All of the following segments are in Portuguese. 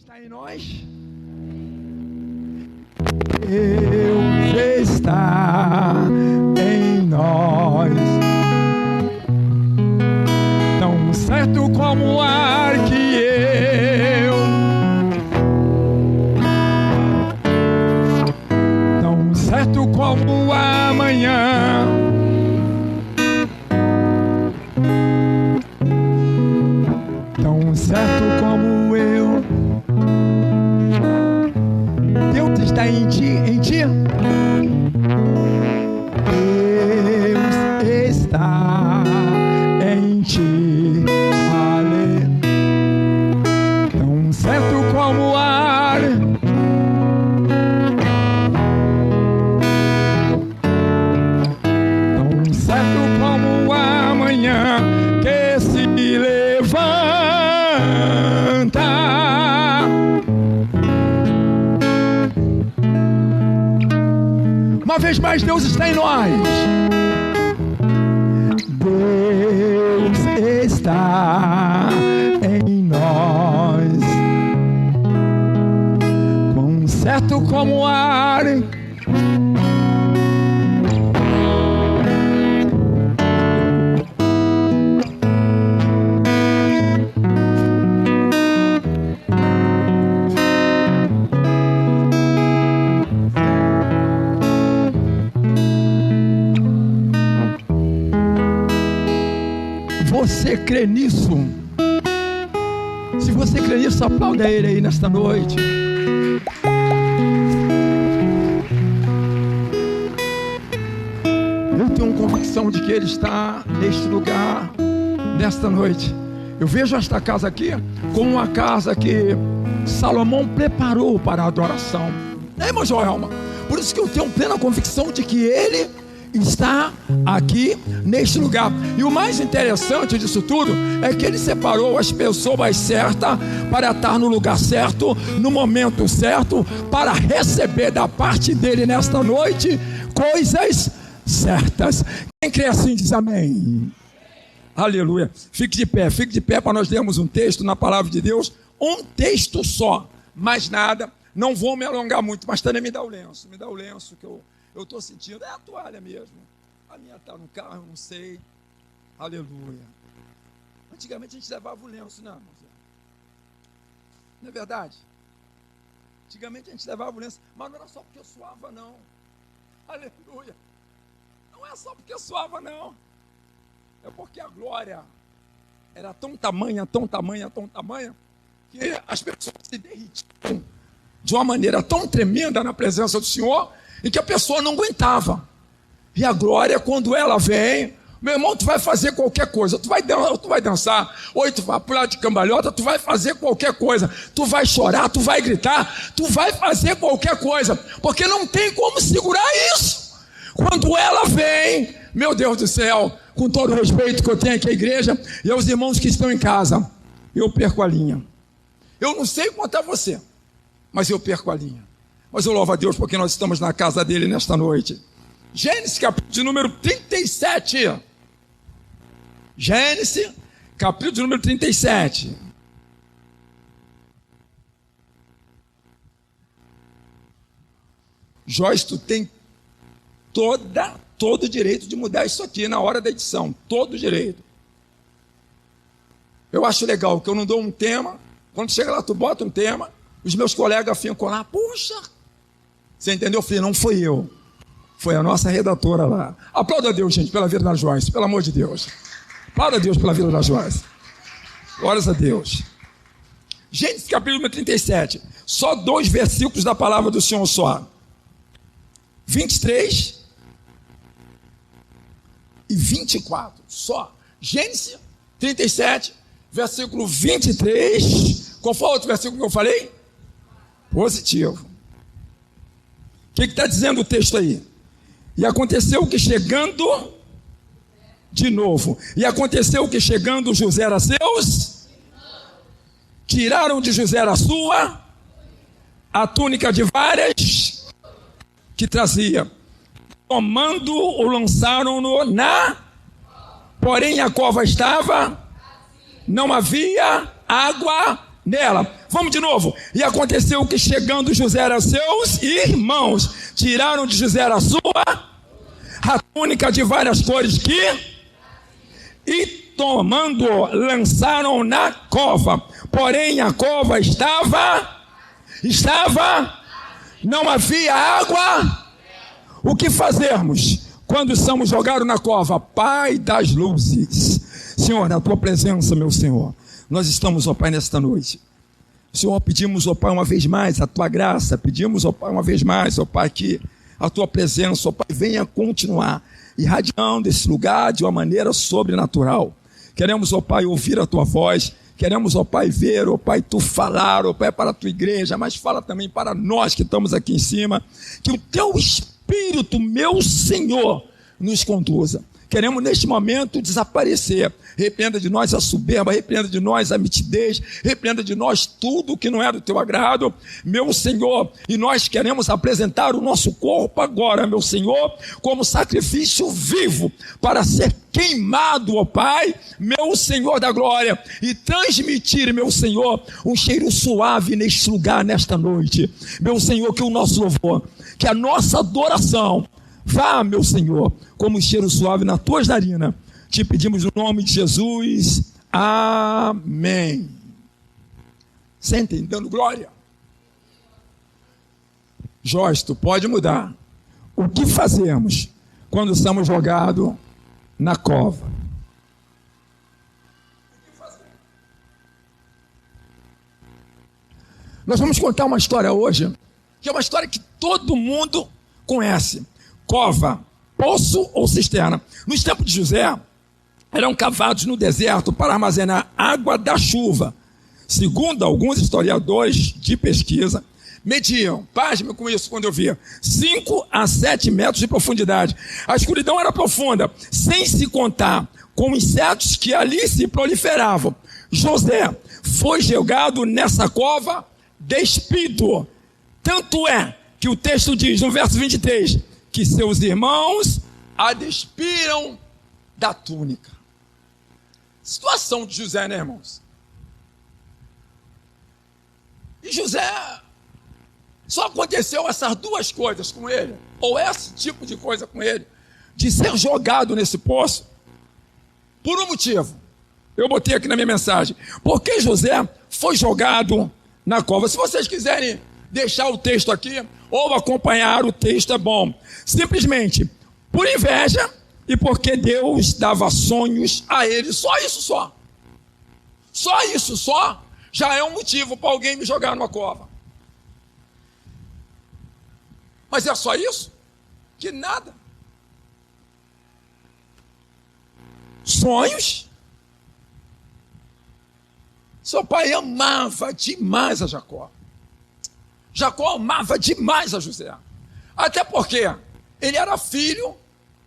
está em nós. Deus está em nós, tão certo como o ar que eu, tão certo como o amanhã, tão certo como eu. Deus está em ti, em ti. Deus está em ti. Aleluia. Tão certo como o ar, tão certo como o amanhã que se levanta. Uma vez mais, Deus está em nós. Deus está em nós, tão certo como o ar, Você crê nisso? Se você crê nisso, aplauda Ele aí nesta noite. Eu tenho convicção de que Ele está neste lugar, nesta noite. Eu vejo esta casa aqui como uma casa que Salomão preparou para a adoração. É, irmão Joelma? Por isso que eu tenho plena convicção de que Ele está aqui neste lugar. E o mais interessante disso tudo é que Ele separou as pessoas certas para estar no lugar certo, no momento certo, para receber da parte dele nesta noite coisas certas. Quem crê assim diz amém. Aleluia. Fique de pé para nós lermos um texto na palavra de Deus, um texto só, mais nada. Não vou me alongar muito, mas também me dá o lenço que eu estou sentindo, é a toalha mesmo. A minha está no carro, eu não sei. Aleluia. Antigamente a gente levava o lenço, não, irmão? Não é verdade? Antigamente a gente levava o lenço, mas não era só porque suava, não. Aleluia. Não é só porque suava, não. É porque a glória era tão tamanha, que as pessoas se derretiam de uma maneira tão tremenda na presença do Senhor, em que a pessoa não aguentava. E a glória, quando ela vem, meu irmão, tu vai fazer qualquer coisa, tu vai dançar, ou tu vai pular de cambalhota, tu vai fazer qualquer coisa, tu vai chorar, tu vai gritar, tu vai fazer qualquer coisa, porque não tem como segurar isso. Quando ela vem, meu Deus do céu, com todo o respeito que eu tenho aqui à igreja e aos irmãos que estão em casa, eu perco a linha. Eu não sei quanto é você, mas eu perco a linha. Mas eu louvo a Deus porque nós estamos na casa dele nesta noite. Gênesis capítulo de número 37. Gênesis capítulo de número 37. Joyce, tu tem todo o direito de mudar isso aqui na hora da edição. Todo o direito. Eu acho legal que eu não dou um tema. Quando chega lá, tu bota um tema. Os meus colegas ficam lá, puxa. Você entendeu? Eu falei, não foi eu. Foi a nossa redatora lá. Aplauda a Deus, gente, pela vida da Joyce. Pelo amor de Deus. Aplauda a Deus pela vida da Joyce. Glórias a Deus. Gênesis capítulo 37. Só 2 versículos da palavra do Senhor só. 23 e 24. Só. Gênesis 37, versículo 23. Qual foi o outro versículo que eu falei? Positivo. O que está dizendo o texto aí? E aconteceu que chegando de novo, e aconteceu que chegando José a seus, tiraram de José a sua, a túnica de várias que trazia, tomando-o, lançaram-no porém a cova estava, não havia água nela. Vamos de novo. E aconteceu que, chegando José a seus irmãos, tiraram de José a sua a túnica de várias cores e tomando, lançaram na cova. Porém a cova estava, não havia água. O que fazermos quando somos jogados na cova? Pai das luzes, Senhor, na tua presença, meu Senhor, nós estamos, ó Pai, nesta noite. Senhor, pedimos, ó Pai, uma vez mais a tua graça, pedimos, ó Pai, uma vez mais, ó Pai, que a tua presença, ó Pai, venha continuar irradiando esse lugar de uma maneira sobrenatural. Queremos, ó Pai, ouvir a tua voz, queremos, ó Pai, ver, ó Pai, tu falar, ó Pai, para a tua igreja, mas fala também para nós que estamos aqui em cima, que o teu Espírito, meu Senhor, nos conduza. Queremos neste momento desaparecer. Repreenda de nós a soberba, repreenda de nós a mitidez, repreenda de nós tudo que não é do teu agrado, meu Senhor. E nós queremos apresentar o nosso corpo agora, meu Senhor, como sacrifício vivo, para ser queimado, ó Pai, meu Senhor da glória, e transmitir, meu Senhor, um cheiro suave neste lugar, nesta noite. Meu Senhor, que o nosso louvor, que a nossa adoração vá, meu Senhor, como um cheiro suave na tua narina. Te pedimos no nome de Jesus. Amém. Sentem, dando glória. Jorge, tu pode mudar. O que fazemos quando somos jogados na cova? Nós vamos contar uma história hoje, que é uma história que todo mundo conhece. Cova, poço ou cisterna. Nos tempos de José, eram cavados no deserto para armazenar água da chuva. Segundo alguns historiadores de pesquisa, mediam, pasme com isso quando eu via, 5 a 7 metros de profundidade. A escuridão era profunda, sem se contar com insetos que ali se proliferavam. José foi jogado nessa cova despido. Tanto é que o texto diz no verso 23, que seus irmãos a despiram da túnica. Situação de José, né, irmãos? E José, só aconteceu essas duas coisas com ele, ou esse tipo de coisa com ele, de ser jogado nesse poço, por um motivo. Eu botei aqui na minha mensagem, porque José foi jogado na cova. Se vocês quiserem deixar o texto aqui, ou acompanhar o texto, é bom. Simplesmente por inveja e porque Deus dava sonhos a ele. Só isso só. Só isso só já é um motivo para alguém me jogar numa cova. Mas é só isso? Que nada. Sonhos. Seu pai amava demais a Jacó. Jacó amava demais a José. Até porque ele era filho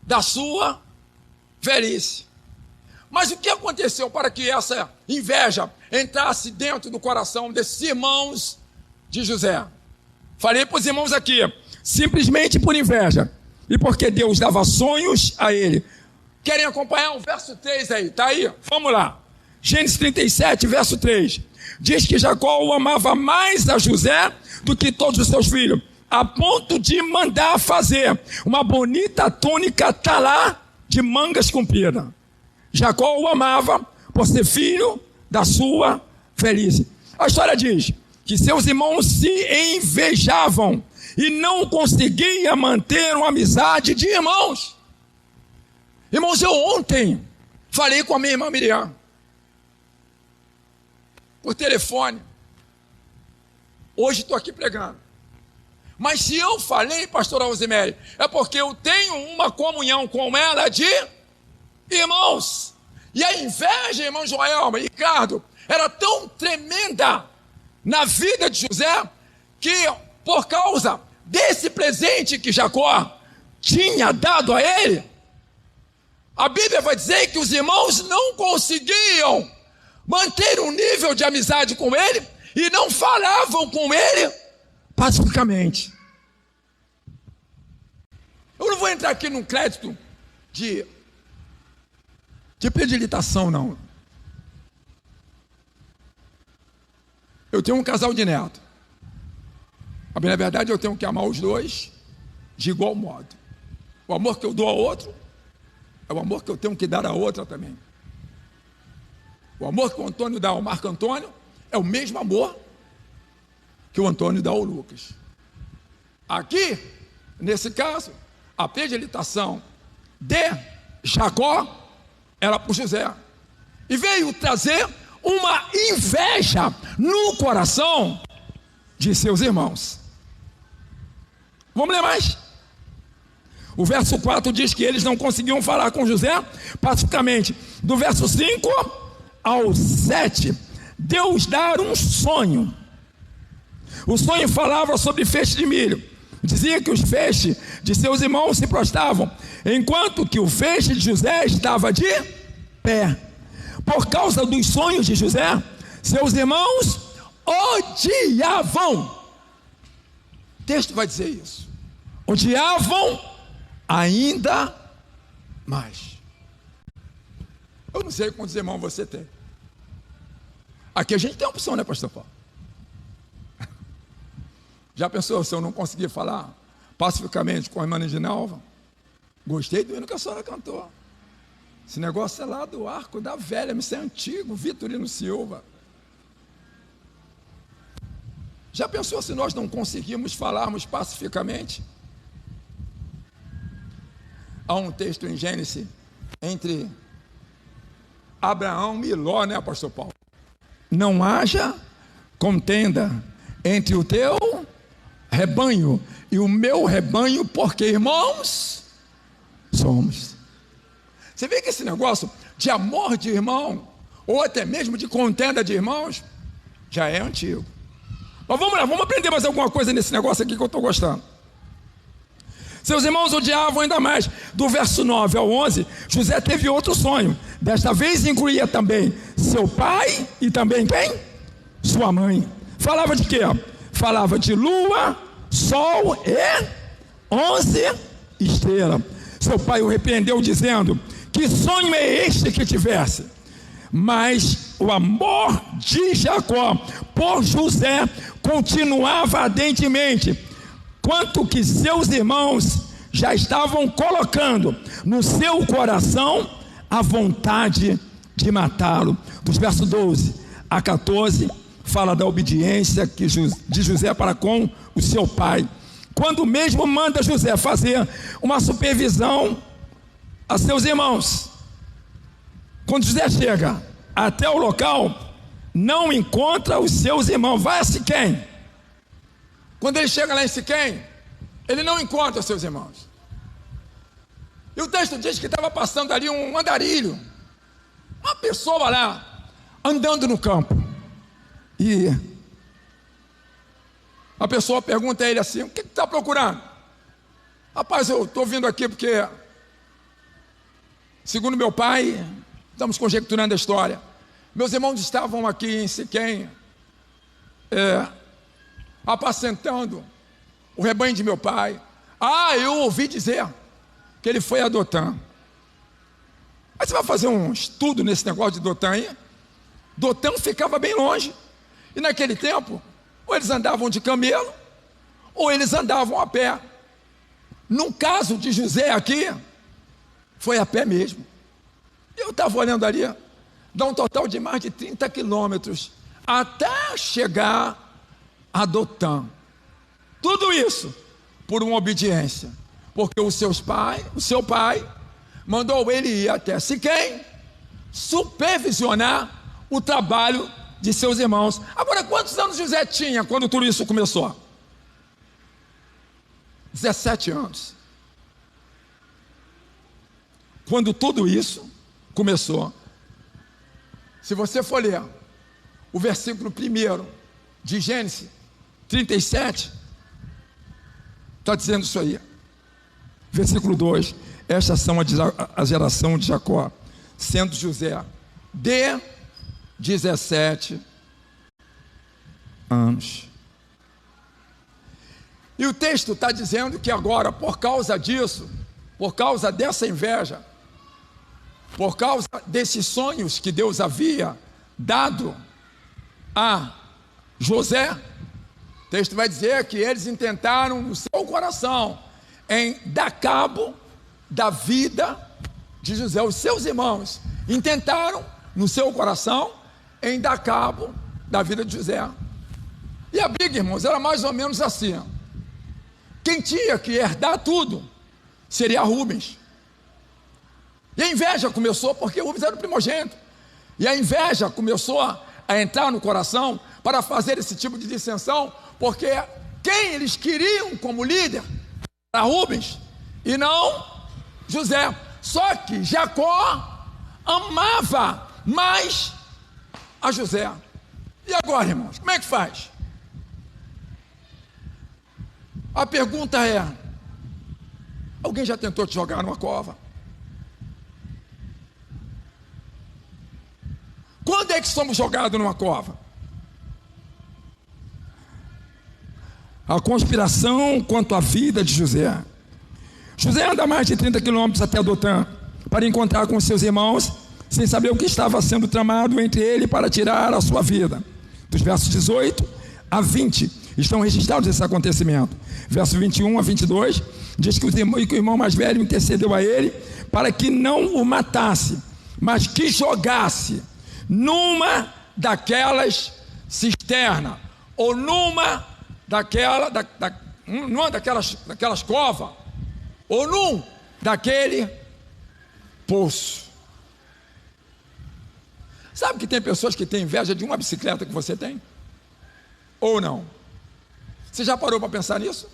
da sua velhice. Mas o que aconteceu para que essa inveja entrasse dentro do coração desses irmãos de José? Falei para os irmãos aqui, simplesmente por inveja. E porque Deus dava sonhos a ele. Querem acompanhar o verso 3 aí? Está aí? Vamos lá. Gênesis 37, verso 3. Diz que Jacó o amava mais a José do que todos os seus filhos, a ponto de mandar fazer uma bonita túnica talá de mangas compridas. Jacó o amava por ser filho da sua velhice. A história diz que seus irmãos se invejavam e não conseguiam manter uma amizade de irmãos. Irmãos, eu ontem falei com a minha irmã Miriam por telefone. Hoje estou aqui pregando. Mas se eu falei, pastor Alzimeri, é porque eu tenho uma comunhão com ela de irmãos. E a inveja, irmão Joelma e Ricardo, era tão tremenda na vida de José, que por causa desse presente que Jacó tinha dado a ele, a Bíblia vai dizer que os irmãos não conseguiam manter um nível de amizade com ele e não falavam com ele pacificamente. Eu não vou entrar aqui num crédito de predileção, não. eu tenho um casal de netos. Mas, na verdade, eu tenho que amar os dois de igual modo. O amor que eu dou a outro é o amor que eu tenho que dar a outra também. O amor que o Antônio dá ao Marco Antônio é o mesmo amor que o Antônio dá ao Lucas. Aqui, nesse caso, a predileção de Jacó era por José. E veio trazer uma inveja no coração de seus irmãos. Vamos ler mais. O verso 4 diz que eles não conseguiam falar com José pacificamente. Do verso 5 ao 7, Deus dá um sonho. O sonho falava sobre feixes de milho. Dizia que os feixes de seus irmãos se prostravam, enquanto que o feixe de José estava de pé. Por causa dos sonhos de José, seus irmãos odiavam. O texto vai dizer isso. Odiavam ainda mais. Eu não sei quantos irmãos você tem. Aqui a gente tem opção, né, pastor Paulo? Já pensou se eu não conseguir falar pacificamente com a irmã Edinalva? Gostei do hino que a senhora cantou. Esse negócio é lá do Arco da Velha, isso é antigo, Vitorino Silva. Já pensou se nós não conseguimos falarmos pacificamente? Há um texto em Gênesis entre Abraão e Ló, né, pastor Paulo? Não haja contenda entre o teu rebanho e o meu rebanho, porque irmãos somos. Você vê que esse negócio de amor de irmão, ou até mesmo de contenda de irmãos, já é antigo. Mas vamos lá, vamos aprender mais alguma coisa nesse negócio aqui que eu estou gostando. Seus irmãos odiavam ainda mais. Do verso 9 ao 11, José teve outro sonho. Desta vez incluía também seu pai e também quem? Sua mãe. Falava de quê? Falava de lua, sol e 11 estrelas. Seu pai o repreendeu dizendo: que sonho é este que tivesse? Mas o amor de Jacó por José continuava ardentemente, quanto que seus irmãos já estavam colocando no seu coração a vontade de matá-lo. Dos versos 12 a 14, fala da obediência de José para com o seu pai, quando mesmo manda José fazer uma supervisão a seus irmãos. Quando José chega até o local, não encontra os seus irmãos. Vai a Siquém. Quando ele chega lá em Siquém, ele não encontra os seus irmãos. E o texto diz que estava passando ali um andarilho, uma pessoa lá, andando no campo. E a pessoa pergunta a ele assim: o que está procurando? Rapaz, eu estou vindo aqui porque, segundo meu pai, estamos conjecturando a história, meus irmãos estavam aqui em Siquém, apacentando o rebanho de meu pai. Eu ouvi dizer que ele foi a Dotã. Aí você vai fazer um estudo nesse negócio de Dotã aí. Dotã ficava bem longe. E naquele tempo, ou eles andavam de camelo, ou eles andavam a pé. No caso de José aqui, foi a pé mesmo. Eu estava olhando ali, dá um total de mais de 30 quilômetros até chegar a Dotã. Tudo isso por uma obediência, porque o seu pai mandou ele ir até Siquém supervisionar o trabalho de seus irmãos. Agora, quantos anos José tinha quando tudo isso começou? 17 anos. Quando tudo isso começou. Se você for ler o versículo 1 de Gênesis 37, está dizendo isso aí. Versículo 2: estas são a geração de Jacó, sendo José de 17 anos. E o texto está dizendo que agora, por causa disso, por causa dessa inveja, por causa desses sonhos que Deus havia dado a José, o texto vai dizer que eles intentaram no seu coração em dar cabo da vida de José. Os seus irmãos intentaram no seu coração em dar cabo da vida de José. E a briga, irmãos, era mais ou menos assim: quem tinha que herdar tudo seria Rubens. E a inveja começou porque Rubens era o primogênito. E a inveja começou a entrar no coração para fazer esse tipo de dissensão, porque quem eles queriam como líder era Rubens e não José. Só que Jacó amava mais a José. E agora, irmãos, como é que faz? A pergunta é: alguém já tentou te jogar numa cova? Quando é que somos jogados numa cova? A conspiração quanto à vida de José. José anda mais de 30 quilômetros até Dotã para encontrar com seus irmãos, sem saber o que estava sendo tramado entre ele para tirar a sua vida. Dos versos 18 a 20 estão registrados esse acontecimento. Verso 21 a 22 diz que o irmão mais velho intercedeu a ele para que não o matasse, mas que jogasse numa daquelas cisternas, ou numa daquelas covas, ou num daquele poço. Sabe que tem pessoas que têm inveja de uma bicicleta que você tem? Ou não? Você já parou para pensar nisso?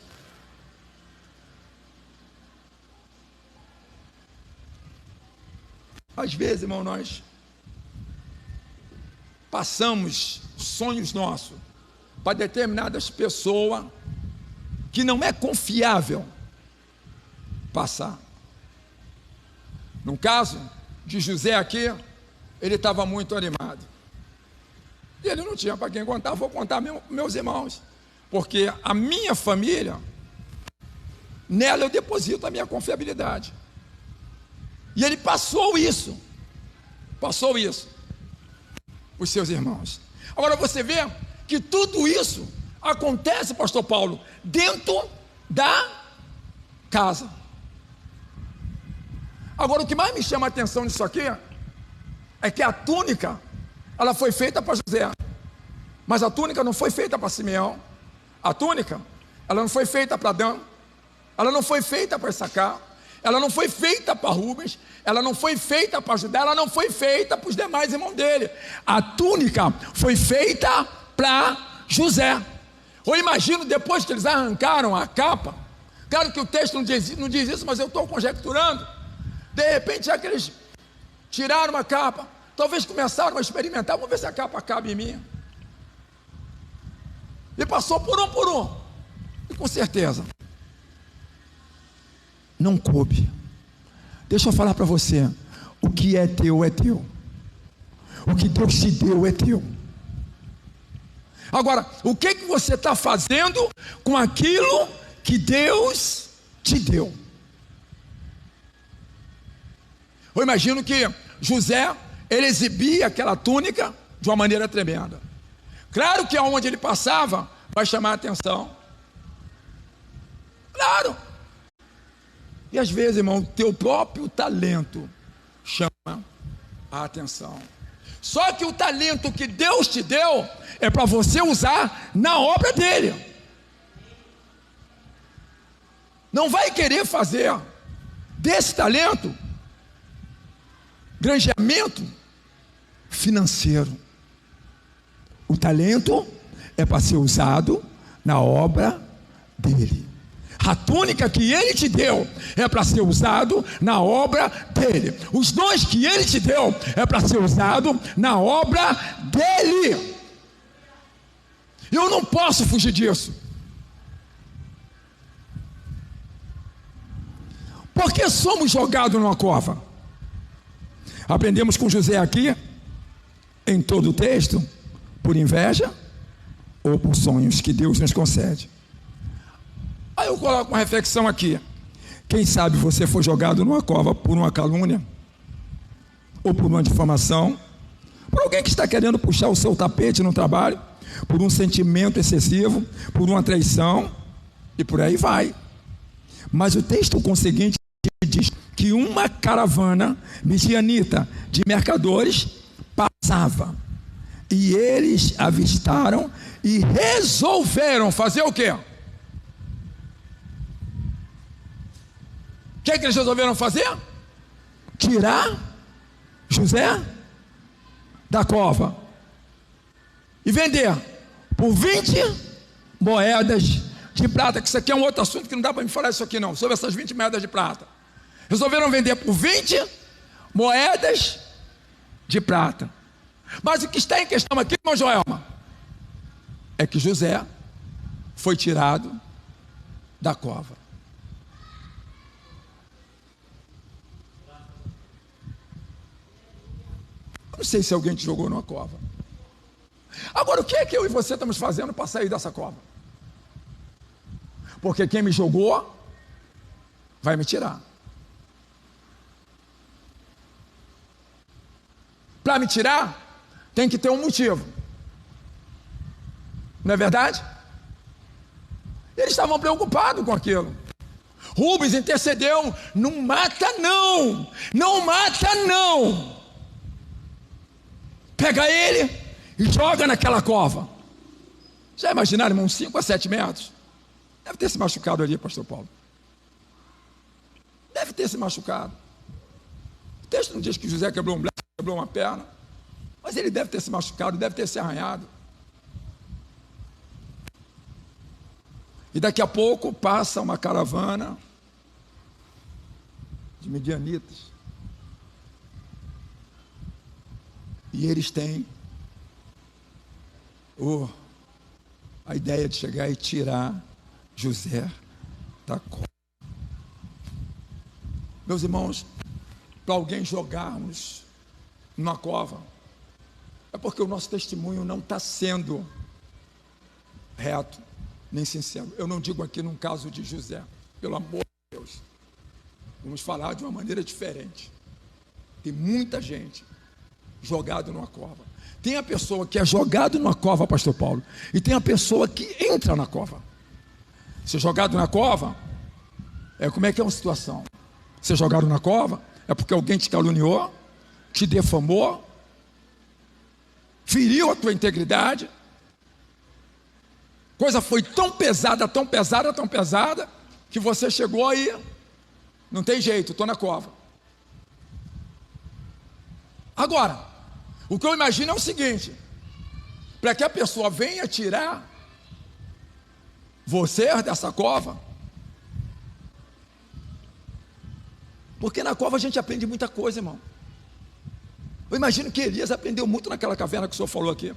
Às vezes, irmão, nós passamos sonhos nossos para determinadas pessoas que não é confiável passar. No caso de José aqui, ele estava muito animado. E ele não tinha para quem contar. Vou contar meus irmãos, porque a minha família, nela eu deposito a minha confiabilidade. E ele passou isso os seus irmãos. Agora você vê que tudo isso acontece, pastor Paulo, dentro da casa. Agora o que mais me chama a atenção nisso aqui é que a túnica, ela foi feita para José, mas a túnica não foi feita para Simeão. A túnica, ela não foi feita para Dan, ela não foi feita para Issacar, ela não foi feita para Rubens, ela não foi feita para Judá, ela não foi feita para os demais irmãos dele. A túnica foi feita para José. Eu imagino depois que eles arrancaram a capa, claro que o texto não diz isso, mas eu estou conjecturando. De repente, já que eles tiraram a capa, talvez começaram a experimentar, vamos ver se a capa cabe em mim. E passou por um, e com certeza não coube. Deixa eu falar para você: o que é teu é teu, o que Deus te deu é teu. Agora, o que você está fazendo com aquilo que Deus te deu? Eu imagino que José, ele exibia aquela túnica de uma maneira tremenda. Claro que aonde ele passava vai chamar a atenção. Claro. E às vezes, irmão, o teu próprio talento chama a atenção. Só que o talento que Deus te deu é para você usar na obra dele. Não vai querer fazer desse talento granjeamento financeiro. O talento é para ser usado na obra dele. A túnica que ele te deu é para ser usado na obra dele. Os dons que ele te deu é para ser usado na obra dele. Eu não posso fugir disso. Por que somos jogados numa cova? Aprendemos com José aqui, em todo o texto, por inveja ou por sonhos que Deus nos concede. Aí eu coloco uma reflexão aqui. Quem sabe você foi jogado numa cova por uma calúnia, ou por uma difamação, por alguém que está querendo puxar o seu tapete no trabalho, por um sentimento excessivo, por uma traição, e por aí vai. Mas o texto conseguinte diz que uma caravana midianita de mercadores passava, e eles avistaram e resolveram fazer o quê? O que eles resolveram fazer? Tirar José da cova e vender por 20 moedas de prata, que isso aqui é um outro assunto que não dá para me falar isso aqui não, sobre essas 20 moedas de prata. Resolveram vender por 20 moedas de prata. Mas o que está em questão aqui, irmão Joelma, é que José foi tirado da cova. Eu não sei se alguém te jogou numa cova. Agora, o que é que eu e você estamos fazendo para sair dessa cova? Porque quem me jogou vai me tirar. Para me tirar, tem que ter um motivo. Não é verdade? Eles estavam preocupados com aquilo. Rubens intercedeu: não mata não, não mata não. Pega ele e joga naquela cova. Já imaginaram, irmão, 5 a 7 metros? Deve ter se machucado ali, pastor Paulo. Deve ter se machucado. O texto não diz que José quebrou um braço, quebrou uma perna, mas ele deve ter se machucado, deve ter se arranhado. E daqui a pouco passa uma caravana de midianitas. E eles têm a ideia de chegar e tirar José da cova. Meus irmãos, para alguém jogarmos numa cova, é porque o nosso testemunho não está sendo reto, nem sincero. Eu não digo aqui num caso de José, pelo amor de Deus. Vamos falar de uma maneira diferente. Tem muita gente jogado numa cova. Tem a pessoa que é jogado numa cova, pastor Paulo, e tem a pessoa que entra na cova. Ser jogado na cova, como é que é uma situação? Ser jogado na cova é porque alguém te caluniou, te defamou, feriu a tua integridade. Coisa foi tão pesada, tão pesada, tão pesada, que você chegou aí, não tem jeito, estou na cova. Agora, o que eu imagino é o seguinte: para que a pessoa venha tirar você dessa cova, porque na cova a gente aprende muita coisa, irmão. Eu imagino que Elias aprendeu muito naquela caverna que o senhor falou aqui.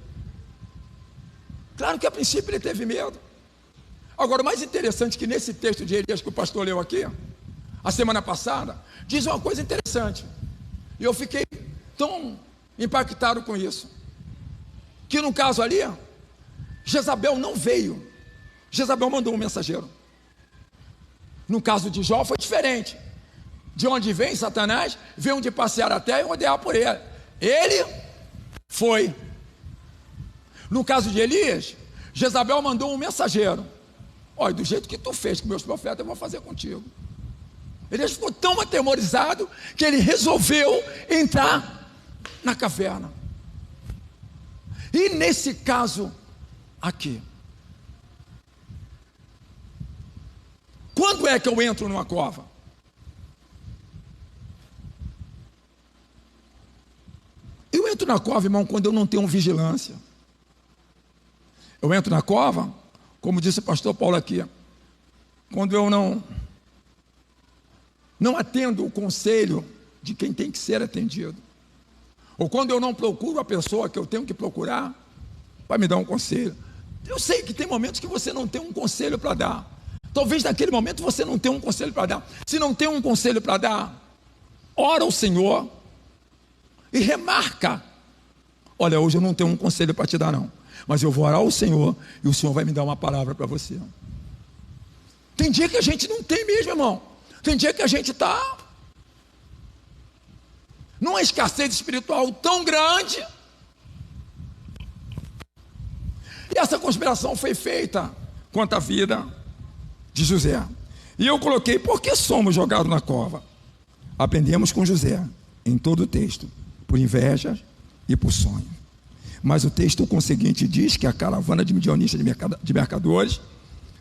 Claro que a princípio ele teve medo. Agora, o mais interessante é que nesse texto de Elias que o pastor leu aqui, a semana passada, diz uma coisa interessante. E eu fiquei tão impactado com isso, que no caso ali, Jezabel não veio. Jezabel mandou um mensageiro. No caso de Jó foi diferente. De onde vem Satanás, veio de passear a terra e rodear por ele. Ele foi. No caso de Elias, Jezabel mandou um mensageiro: olha, do jeito que tu fez com meus profetas, eu vou fazer contigo. Elias ficou tão atemorizado que ele resolveu entrar na caverna. E nesse caso aqui, quando é que eu entro numa cova? Eu entro na cova, irmão, quando eu não tenho vigilância. Eu entro na cova, como disse o pastor Paulo aqui, quando eu não atendo o conselho de quem tem que ser atendido, ou quando eu não procuro a pessoa que eu tenho que procurar para me dar um conselho. Eu sei que tem momentos que você não tem um conselho para dar. Talvez naquele momento você não tenha um conselho para dar. Se não tem um conselho para dar, ora ao Senhor e remarca: olha, hoje eu não tenho um conselho para te dar não, mas eu vou orar ao Senhor e o Senhor vai me dar uma palavra para você. Tem dia que a gente não tem mesmo, irmão. Tem dia que a gente está numa escassez espiritual tão grande E essa conspiração foi feita contra a vida de José. E eu coloquei: por que somos jogados na cova? Aprendemos com José, em todo o texto, por inveja e por sonho. Mas o texto conseguinte diz que a caravana de midianistas de mercadores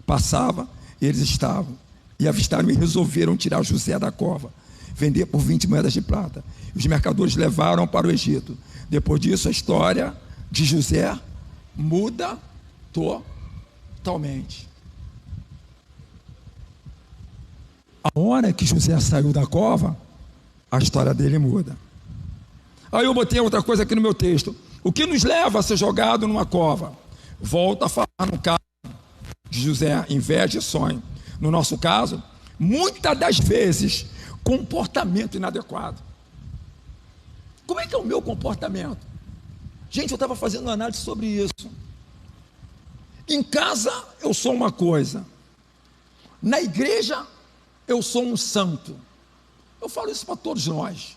passava, eles estavam, e avistaram e resolveram tirar José da cova, vender por 20 moedas de prata. Os mercadores levaram para o Egito. Depois disso, a história de José muda totalmente. A hora que José saiu da cova, a história dele muda. Aí eu botei outra coisa aqui no meu texto: o que nos leva a ser jogado numa cova? Volta a falar no caso de José, inveja e sonho. No nosso caso, muitas das vezes, comportamento inadequado. Como é que é o meu comportamento? Gente, eu estava fazendo uma análise sobre isso. Em casa eu sou uma coisa, na igreja eu sou um santo. Eu falo isso para todos nós.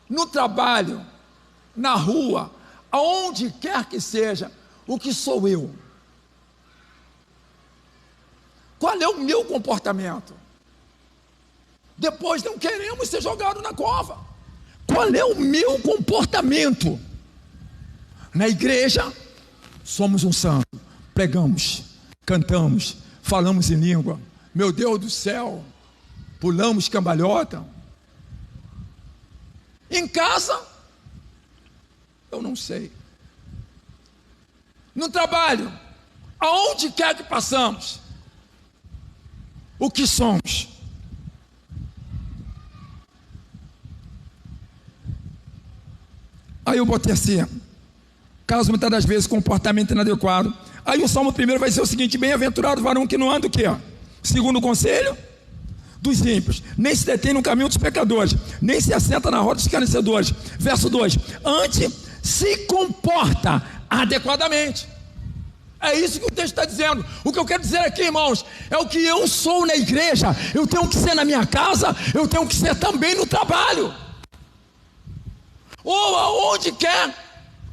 No trabalho, na rua, aonde quer que seja, o que sou eu? Qual é o meu comportamento? Depois não queremos ser jogados na cova. Qual é o meu comportamento? Na igreja, somos um santo, pregamos, cantamos, falamos em língua, meu Deus do céu, pulamos cambalhota. Em casa, eu não sei. No trabalho, aonde quer que passamos, o que somos? Aí eu botei assim: caso muitas das vezes comportamento inadequado. Aí o Salmo 1 vai ser o seguinte: bem-aventurado o varão que não anda o quê? Segundo o conselho dos ímpios, nem se detém no caminho dos pecadores, nem se assenta na roda dos escarnecedores. Verso 2: antes se comporta adequadamente. É isso que o texto está dizendo. O que eu quero dizer aqui, irmãos, é o que eu sou na igreja, eu tenho que ser na minha casa, eu tenho que ser também no trabalho, ou aonde quer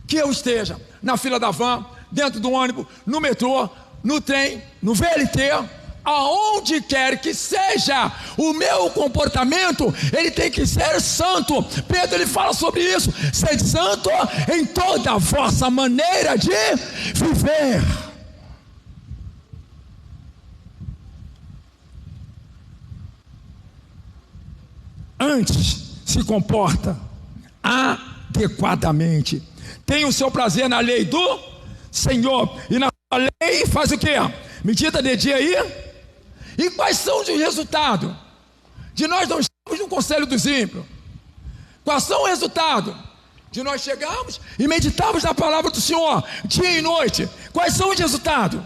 que eu esteja, na fila da van, dentro do ônibus, no metrô, no trem, no VLT, aonde quer que seja, o meu comportamento, ele tem que ser santo. Pedro, ele fala sobre isso: sede santo em toda a vossa maneira de viver. Antes se comporta adequadamente, tem o seu prazer na lei do Senhor, e na sua lei faz o quê? Medita de dia aí. E quais são os resultados de nós não estarmos no conselho dos ímpios? Quais são os resultados de nós chegarmos e meditarmos na palavra do Senhor dia e noite? Quais são os resultados?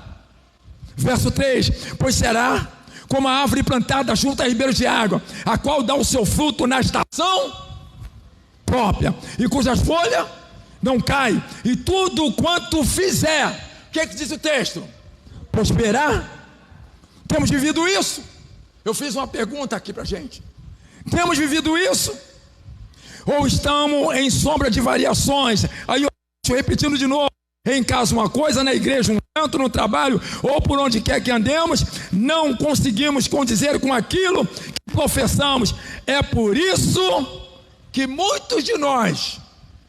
Verso 3: pois será como a árvore plantada junto a ribeiros de água, a qual dá o seu fruto na estação própria, e cujas folhas não caem, e tudo quanto fizer, o que diz o texto? Prosperar. Temos vivido isso? Eu fiz uma pergunta aqui para a gente: temos vivido isso? Ou estamos em sombra de variações? Aí eu estou repetindo de novo: em casa uma coisa, na igreja um tanto, no trabalho ou por onde quer que andemos, não conseguimos condizer com aquilo que professamos. É por isso que muitos de nós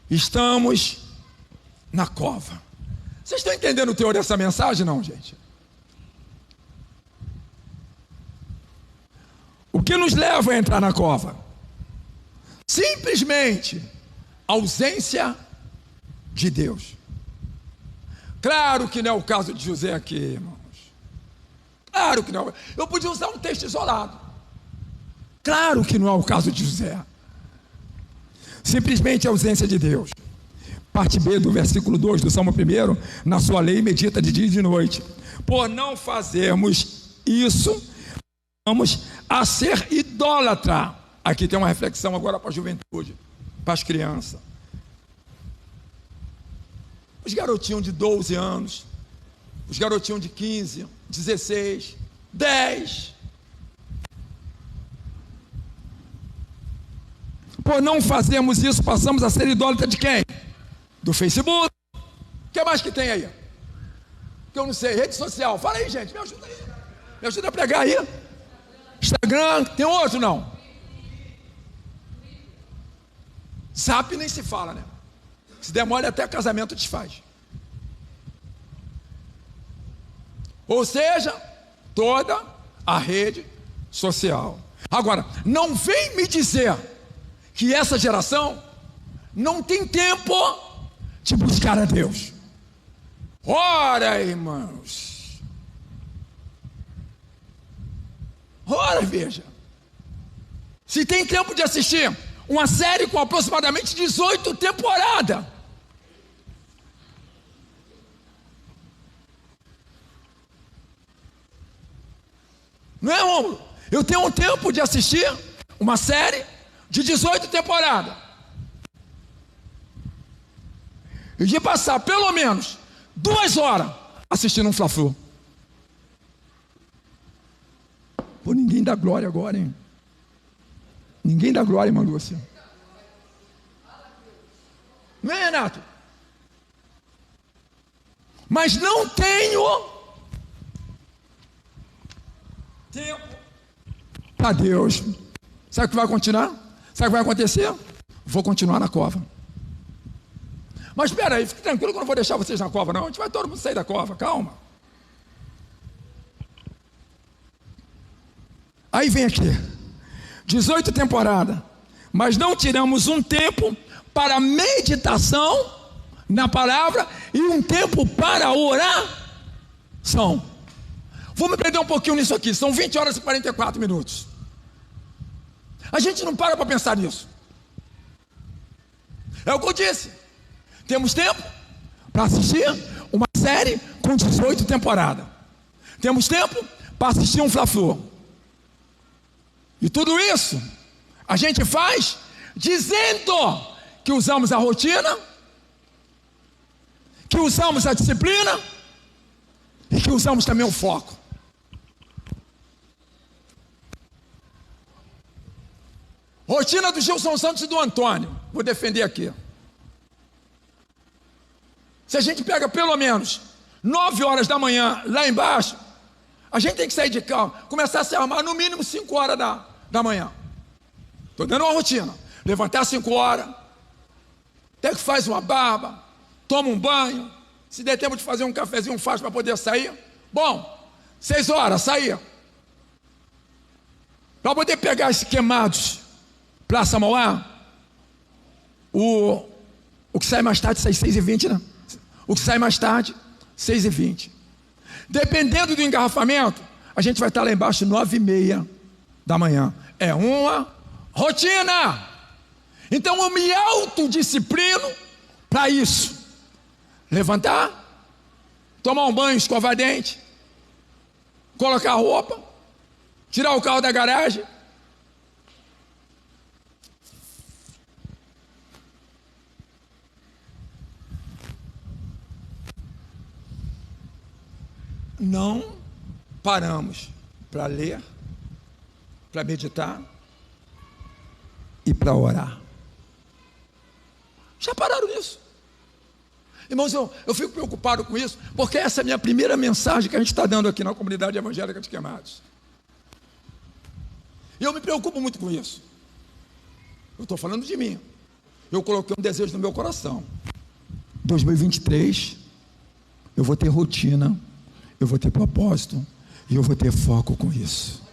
estamos na cova. Vocês estão entendendo o teor dessa mensagem, não, gente? O que nos leva a entrar na cova? Simplesmente ausência de Deus. Claro que não é o caso de José aqui, irmãos. Claro que não. Eu podia usar um texto isolado. Claro que não é o caso de José. Simplesmente ausência de Deus. Parte B do versículo 2 do Salmo 1: na sua lei medita de dia e de noite. Por não fazermos isso, vamos a ser idólatra. Aqui tem uma reflexão agora para a juventude, para as crianças. Os garotinhos de 12 anos, os garotinhos de 15, 16, 10. Por não fazermos isso, passamos a ser idólatra de quem? Do Facebook. O que mais que tem aí? que eu não sei, rede social. Fala aí, gente, me ajuda aí. Me ajuda a pregar aí. Instagram, tem outro não? Zap nem se fala, né? Se der mole, até casamento desfaz. Ou seja, toda a rede social. Agora, não vem me dizer que essa geração não tem tempo de buscar a Deus. Ora, irmãos. Ora, veja. Se tem tempo de assistir uma série com aproximadamente 18 temporadas. Não é, Rômulo? Eu tenho um tempo de assistir uma série de 18 temporadas. E de passar pelo menos 2 horas assistindo um Fla-Flu. Pô, ninguém dá glória agora, hein? Ninguém dá glória, irmã Lúcia. Não é, Renato? Mas não tenho tempo para Deus. Sabe o que vai continuar? Sabe o que vai acontecer? Vou continuar na cova. Mas espera aí, fique tranquilo que eu não vou deixar vocês na cova, não. A gente vai todo mundo sair da cova, calma. Aí vem aqui, 18 temporadas, mas não tiramos um tempo para meditação na palavra e um tempo para oração. Vou me prender um pouquinho nisso aqui, são 20 horas e 44 minutos. A gente não para pensar nisso. É o que eu disse. Temos tempo para assistir uma série com 18 temporadas. Temos tempo para assistir um Fla-Flu. E tudo isso a gente faz dizendo que usamos a rotina, que usamos a disciplina e que usamos também o foco. Rotina do Gilson Santos e do Antônio. Vou defender aqui. Se a gente pega pelo menos 9 horas da manhã lá embaixo, a gente tem que sair de casa, começar a se arrumar no mínimo 5 horas da manhã. Estou dando uma rotina. Levantar às 5 horas, até que faz uma barba, toma um banho, se der tempo de fazer um cafezinho, faz para poder sair. Bom, 6 horas, sair. Para poder pegar esses queimados, Praça Mauá, o que sai mais tarde sai 6h20, né? O que sai mais tarde, 6h20. Dependendo do engarrafamento, a gente vai estar lá embaixo 9h30 da manhã. É uma rotina. Então eu me autodisciplino para isso. Levantar, tomar um banho, escovar dente, colocar a roupa, tirar o carro da garagem. Não paramos para ler, para meditar e para orar. Já pararam nisso? Irmãos, eu fico preocupado com isso, porque essa é a minha primeira mensagem que a gente está dando aqui na comunidade evangélica de Queimados. E eu me preocupo muito com isso. Eu estou falando de mim. Eu coloquei um desejo no meu coração. 2023, eu vou ter rotina, eu vou ter propósito e eu vou ter foco com isso.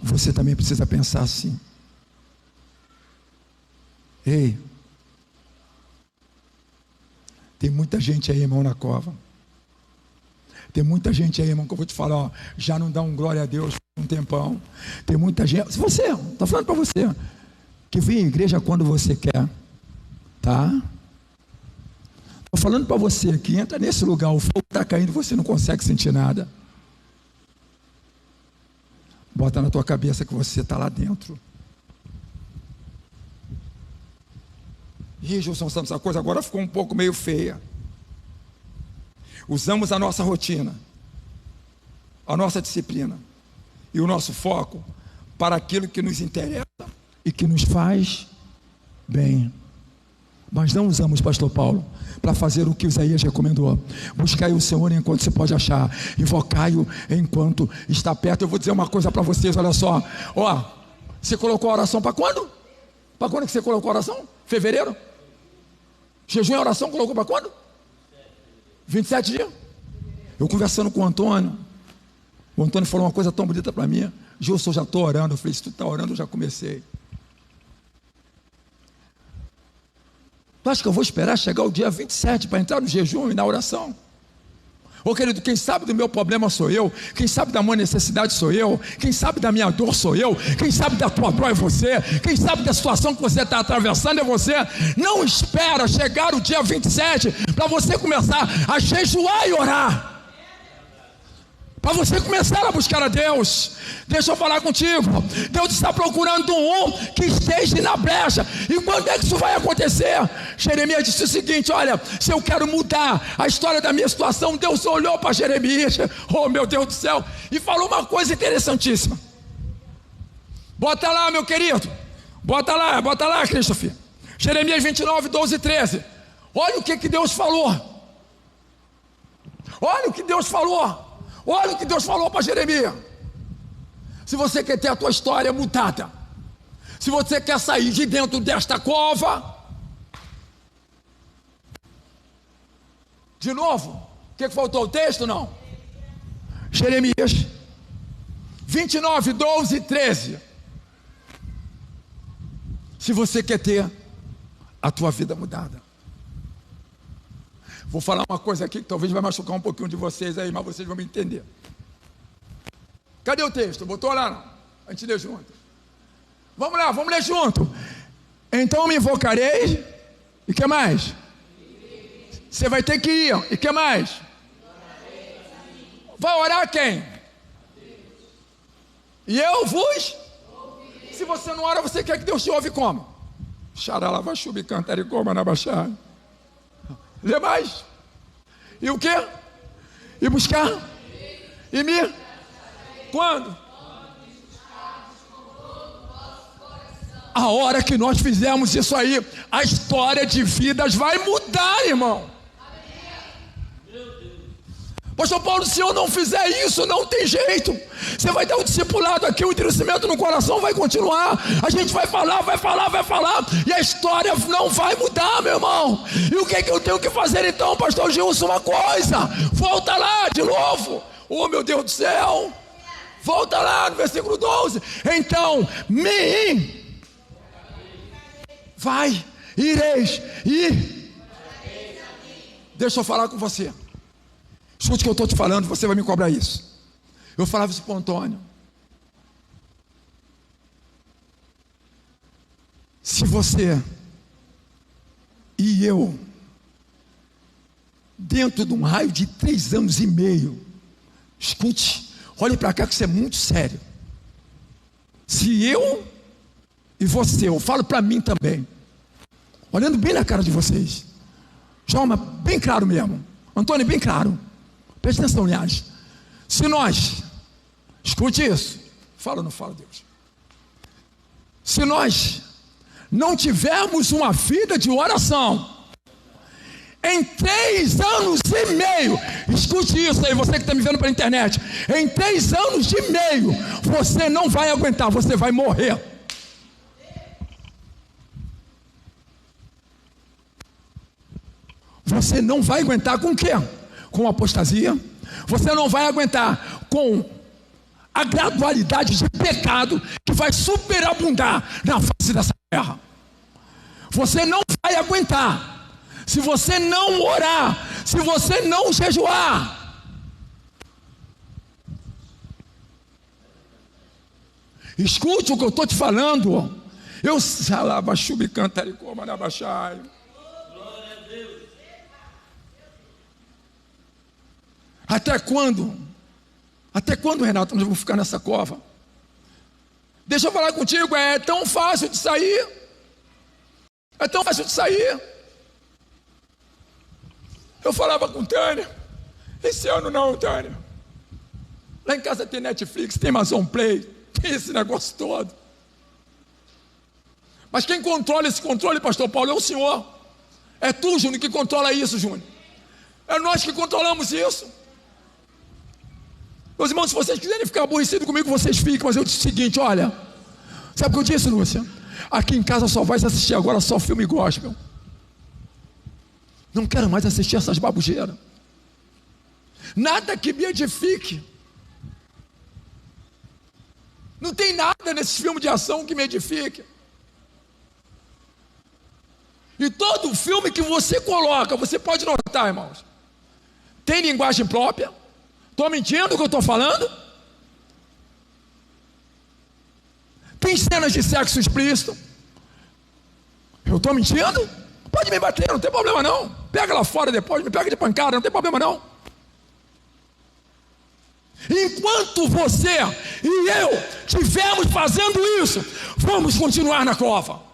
Você também precisa pensar assim. Ei, tem muita gente aí, irmão, na cova. Tem muita gente aí, irmão, que eu vou te falar, ó, já não dá um glória a Deus um tempão. Tem muita gente, se você, estou falando para você, que vem à igreja quando você quer, tá? Estou falando para você que entra nesse lugar, o fogo está caindo, você não consegue sentir nada. Bota na tua cabeça que você está lá dentro. Ih, Gilson Santos, essa coisa agora ficou um pouco meio feia. Usamos a nossa rotina, a nossa disciplina e o nosso foco para aquilo que nos interessa e que nos faz bem. Mas não usamos pastor Paulo para fazer o que Isaías recomendou. Buscai o Senhor enquanto se pode achar, invocai-o enquanto está perto. Eu vou dizer uma coisa para vocês, olha só. Você colocou a oração para quando? Para quando que você colocou a oração? Fevereiro? Jejum e oração colocou para quando? 27 dias. Eu conversando com o Antônio falou uma coisa tão bonita para mim. Gilson, já estou orando. Eu falei, se tu está orando, eu já comecei. Tu acha que eu vou esperar chegar o dia 27 para entrar no jejum e na oração? Ô querido, quem sabe do meu problema sou eu, quem sabe da minha necessidade sou eu, quem sabe da minha dor sou eu, quem sabe da tua dor é você, quem sabe da situação que você está atravessando é você. Não espera chegar o dia 27 para você começar a jejuar e orar, para você começar a buscar a Deus. Deixa eu falar contigo. Deus está procurando um que esteja na brecha. E quando é que isso vai acontecer? Jeremias disse o seguinte: olha, se eu quero mudar a história da minha situação, Deus olhou para Jeremias, oh meu Deus do céu, e falou uma coisa interessantíssima. Bota lá, meu querido, bota lá, Christopher. Jeremias 29, 12 e 13. Olha o que Deus falou. Olha o que Deus falou. Olha o que Deus falou para Jeremias. Se você quer ter a tua história mudada, se você quer sair de dentro desta cova, de novo, o que faltou? O texto? Não. Jeremias 29, 12 e 13. Se você quer ter a tua vida mudada, vou falar uma coisa aqui que talvez vai machucar um pouquinho de vocês aí, mas vocês vão me entender. Cadê o texto? Botou lá? Não. A gente lê junto. Vamos lá, vamos ler junto. Então me invocarei. E que mais? Você vai ter que ir. E que mais? Vai orar quem? E eu vos? Se você não ora, você quer que Deus te ouve como? Xaralavaxubi cantaricoma na baixada. Lê mais. E o quê? E buscar? E me? Quando? A hora que nós fizermos isso aí, a história de vidas vai mudar, irmão. Pastor Paulo, se eu não fizer isso, não tem jeito. Você vai dar um discipulado aqui, o endurecimento no coração vai continuar. A gente vai falar, e a história não vai mudar, meu irmão. E o que é que eu tenho que fazer então, pastor Gilson? Uma coisa, volta lá de novo. Oh meu Deus do céu. Volta lá no versículo 12. Então, ireis e deixa eu falar com você. Escute o que eu estou te falando, você vai me cobrar isso. Eu falava isso para o Antônio. Se você e eu, dentro de um raio de 3 anos e meio, escute, olhe para cá que isso é muito sério. Se eu e você, eu falo para mim também, olhando bem na cara de vocês, João, bem claro mesmo, Antônio, bem claro, preste atenção, aliás. Se nós, escute isso, fala ou não fala, Deus? Se nós não tivermos uma vida de oração, em 3 anos e meio, escute isso aí, você que está me vendo pela internet, em 3 anos e meio, você não vai aguentar, você vai morrer. Você não vai aguentar com o quê? Com apostasia. Você não vai aguentar com a gradualidade de pecado que vai superabundar na face dessa terra. Você não vai aguentar se você não orar, se você não jejuar. Escute o que eu estou te falando. Eu salabaxubi cantaricoma na baixai. Até quando? Até quando, Renato, nós vamos ficar nessa cova? Deixa eu falar contigo, é tão fácil de sair. É tão fácil de sair. Eu falava com Tânia, esse ano não, Tânia. Lá em casa tem Netflix, tem Amazon Play, tem esse negócio todo. Mas quem controla esse controle, pastor Paulo, é o Senhor. É tu, Júnior, que controla isso, Júnior. É nós que controlamos isso. Meus irmãos, se vocês quiserem ficar aborrecidos comigo, vocês ficam. Mas eu disse o seguinte, olha, sabe o que eu disse, Lúcia? Aqui em casa só vai assistir agora só filme gospel. Não quero mais assistir essas babugeiras. Nada que me edifique. Não tem nada nesses filmes de ação que me edifique. E todo filme que você coloca, você pode notar, irmãos, tem linguagem própria. Estou mentindo o que eu estou falando? Tem cenas de sexo explícito. Eu estou mentindo? Pode me bater, não tem problema não. Pega lá fora depois, me pega de pancada, não tem problema não. Enquanto você e eu estivermos fazendo isso, vamos continuar na cova.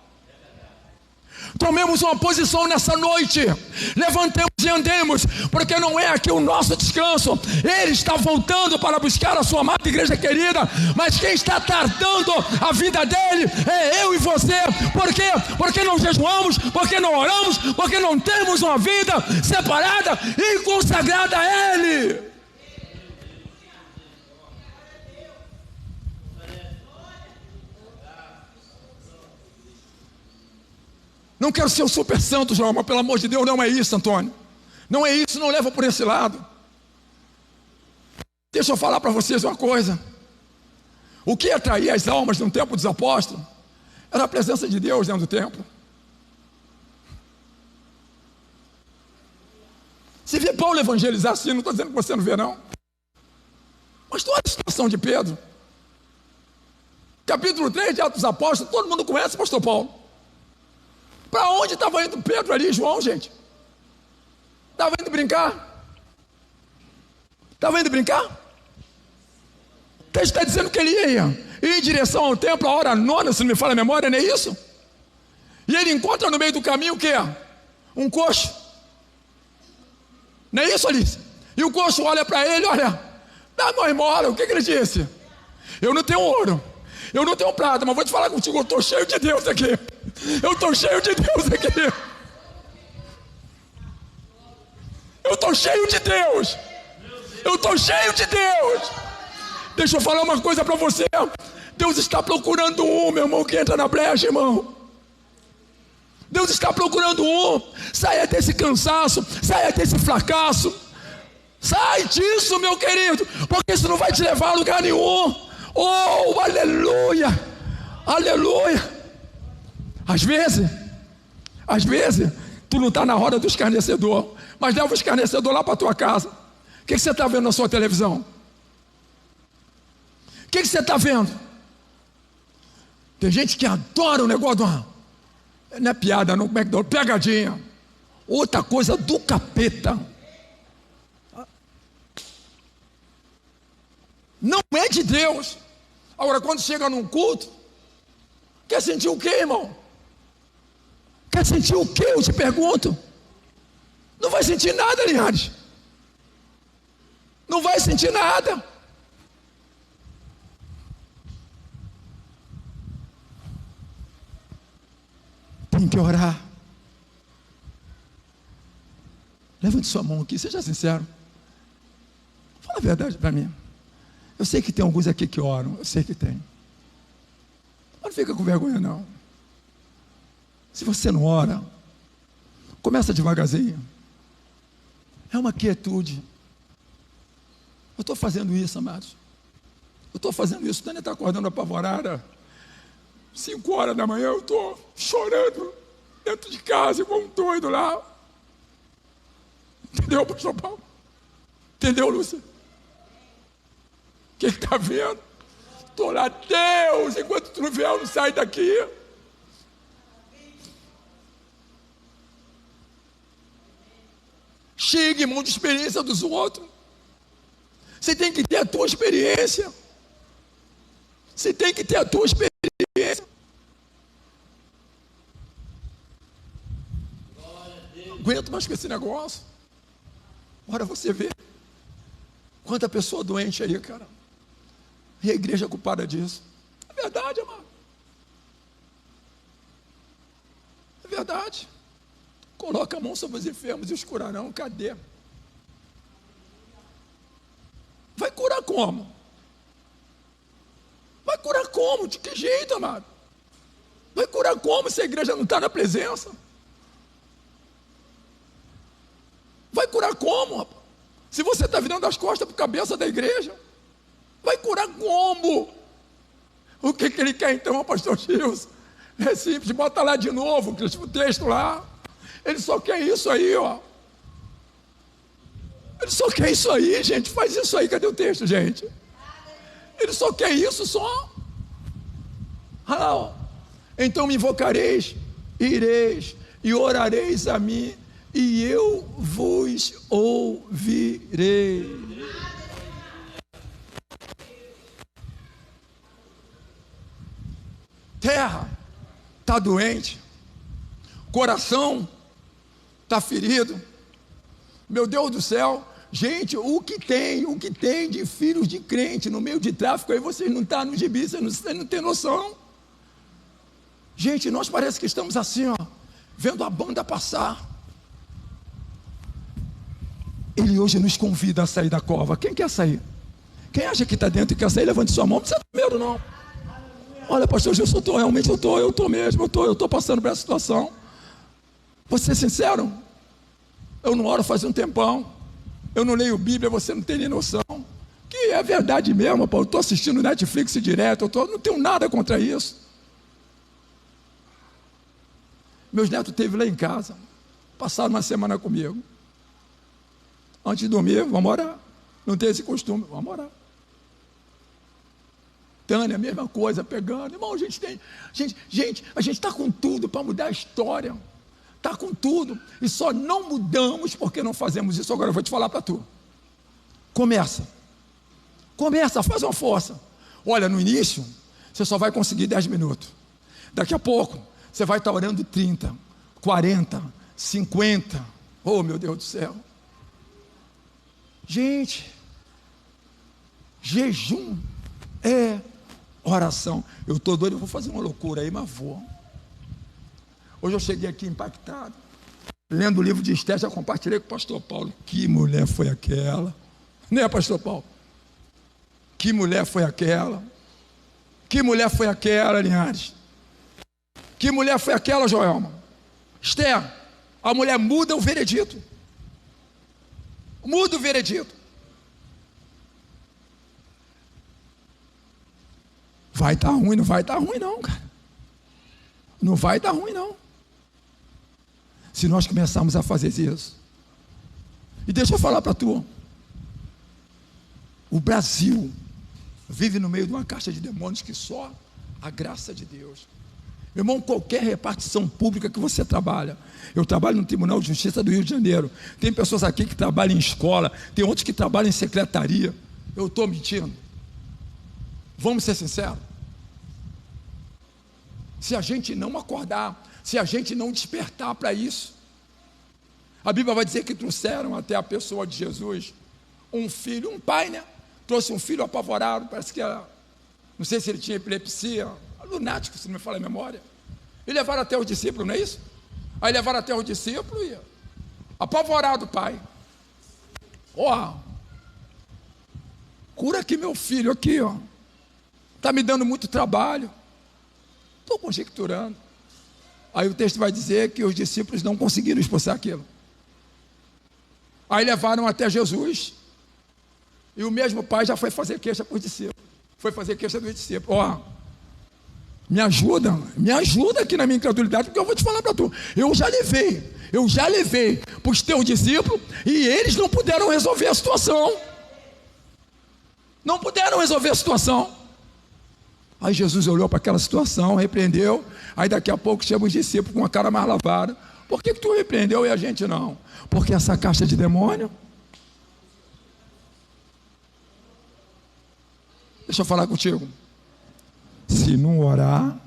Tomemos uma posição nessa noite, levantemos e andemos, porque não é aqui o nosso descanso. Ele está voltando para buscar a sua amada igreja querida, mas quem está tratando a vida dele é eu e você. Por quê? Porque não jejuamos, porque não oramos, porque não temos uma vida separada e consagrada a Ele. Não quero ser o super santo, João, mas pelo amor de Deus, não é isso, Antônio. Não é isso, não leva por esse lado. Deixa eu falar para vocês uma coisa. O que atraía as almas no tempo dos apóstolos era a presença de Deus dentro do templo. Se vê Paulo evangelizar assim, não estou dizendo que você não vê não. Mas toda a situação de Pedro. Capítulo 3 de Atos dos Apóstolos, todo mundo conhece o pastor Paulo. Para onde estava indo Pedro ali, João, gente? Estava indo brincar? Estava indo brincar? O texto está dizendo que ele ia em direção ao templo, a hora nona, se não me falha a memória, não é isso? E ele encontra no meio do caminho o quê? Um coxo. Não é isso, Alice? E o coxo olha para ele, olha, dá uma esmola. O que ele disse? Eu não tenho ouro, eu não tenho prata, mas vou te falar contigo, eu estou cheio de Deus aqui. Eu estou cheio de Deus aqui. Eu estou cheio de Deus. Eu estou cheio de Deus. Deixa eu falar uma coisa para você. Deus está procurando um, meu irmão, que entra na brecha, irmão. Deus está procurando um. Saia desse cansaço, saia desse fracasso. Sai disso, meu querido, porque isso não vai te levar a lugar nenhum. Oh, aleluia, aleluia. Às vezes, tu não está na roda do escarnecedor, mas leva o escarnecedor lá para a tua casa. O que você está vendo na sua televisão? O que você está vendo? Tem gente que adora o negócio de uma... Não é piada, não, como é que dá? Pegadinha. Outra coisa do capeta. Não é de Deus. Agora, quando chega num culto, quer sentir o quê, irmão? Quer sentir o quê? Eu te pergunto. Não vai sentir nada, Linhares. Não vai sentir nada. Tem que orar. Levante sua mão aqui, seja sincero. Fala a verdade para mim. Eu sei que tem alguns aqui que oram, eu sei que tem. Não fica com vergonha não. Se você não ora, começa devagarzinho. É uma quietude. Eu estou fazendo isso, amados. Eu estou fazendo isso. Tânia está acordando apavorada. 5 horas da manhã eu estou chorando dentro de casa, igual um doido lá. Entendeu, pastor Paulo? Entendeu, Lúcia? O que está vendo? Estou lá, Deus, enquanto tu não vier, eu não saio daqui. Chega, irmão, de experiência dos outros. Você tem que ter a tua experiência. Você tem que ter a tua experiência. Não aguento mais com esse negócio. Ora, você vê quanta pessoa doente aí, cara. E a igreja é culpada disso. É verdade, amado. É verdade. Coloca a mão sobre os enfermos e os curarão. Cadê? Vai curar como? Vai curar como? De que jeito, amado? Vai curar como se a igreja não está na presença? Vai curar como, rapaz? Se você está virando as costas para a cabeça da igreja, vai curar como? O que ele quer então, pastor Gilson? É simples, bota lá de novo o texto lá. Ele só quer isso aí, ó. Ele só quer isso aí, gente. Faz isso aí, cadê o texto, gente? Ele só quer isso, só. Ah, ó. Então me invocareis, ireis e orareis a mim, e eu vos ouvirei. Terra está doente, coração está ferido. Meu Deus do céu, gente, o que tem de filhos de crente no meio de tráfico aí, vocês não estão no gibi, vocês não têm noção. Gente, nós parece que estamos assim, ó, vendo a banda passar. Ele hoje nos convida a sair da cova. Quem quer sair? Quem acha que está dentro e quer sair, levante sua mão. Não precisa ter medo, não. Olha, pastor Gilson, realmente eu estou passando por essa situação. Vou ser sincero, eu não oro faz um tempão, eu não leio Bíblia, você não tem nem noção. Que é verdade mesmo, Paulo. Eu estou assistindo Netflix direto, não tenho nada contra isso. Meus netos esteve lá em casa, passaram uma semana comigo. Antes de dormir, vamos orar. Não tem esse costume, vamos orar. Tânia, a mesma coisa, pegando. Irmão, a gente está com tudo para mudar a história. Está com tudo. E só não mudamos porque não fazemos isso. Agora eu vou te falar para tu. Começa, faz uma força. Olha, no início, você só vai conseguir 10 minutos. Daqui a pouco, você vai estar orando 30, 40, 50. Oh, meu Deus do céu. Gente, jejum é oração. Eu estou doido, eu vou fazer uma loucura aí, mas vou. Hoje eu cheguei aqui impactado, lendo o livro de Esther, já compartilhei com o pastor Paulo. Que mulher foi aquela? Né, pastor Paulo? Que mulher foi aquela? Que mulher foi aquela, Linhares? Que mulher foi aquela, Joelma? Esther, a mulher muda o veredito. Muda o veredito. Vai estar ruim, não vai estar ruim não, cara. Não vai estar ruim não. Se nós começarmos a fazer isso. E deixa eu falar para tu. O Brasil vive no meio de uma caixa de demônios que só a graça de Deus. Meu irmão, qualquer repartição pública que você trabalha. Eu trabalho no Tribunal de Justiça do Rio de Janeiro. Tem pessoas aqui que trabalham em escola. Tem outros que trabalham em secretaria. Eu estou mentindo? Vamos ser sinceros. Se a gente não acordar, se a gente não despertar para isso, a Bíblia vai dizer que trouxeram até a pessoa de Jesus um filho, um pai, né? Trouxe um filho apavorado, parece que era, não sei se ele tinha epilepsia, lunático, se não me falha a memória. E levaram até os discípulos, não é isso? Aí levaram até os discípulos e apavorado o pai. Ó, cura aqui meu filho aqui, ó. Está me dando muito trabalho. Estou conjecturando. Aí o texto vai dizer que os discípulos não conseguiram expulsar aquilo. Aí levaram até Jesus. E o mesmo pai já foi fazer queixa para os discípulos. Foi fazer queixa dos discípulos. Ó, me ajuda aqui na minha incredulidade, porque eu vou te falar para tu. Eu já levei para os teus discípulos e eles não puderam resolver a situação. Não puderam resolver a situação. Aí Jesus olhou para aquela situação, repreendeu. Aí daqui a pouco chega os discípulos com a cara mais lavada. Por que tu repreendeu e a gente não? Porque essa caixa de demônio. Deixa eu falar contigo. Se não orar,